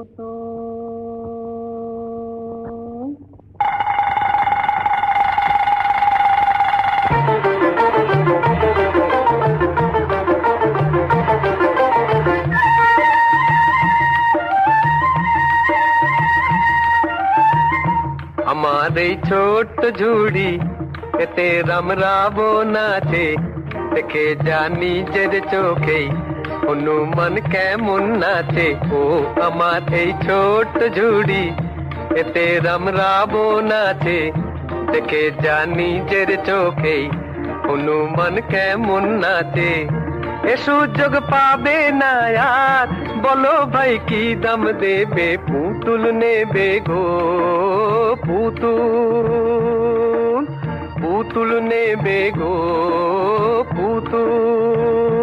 পুতুল। আমার এই ছোট্ট ঝুড়ি এতে রামরাবো নাচে, দেখে যা নিজের চোখেই হনুমান কেমন নাচে। ও আমার এই ছোট্ট ঝুড়ি এতে রামরাবো নাচে, দেখে যা নিজের চোখেই হনুমান কেমন নাচে। এ সুযোগ পাবে না আর, বলো ভাই কি দাম দেবে? পুতুল নেবে গো পুতুল, পুতুল নেবে গো পুতুল।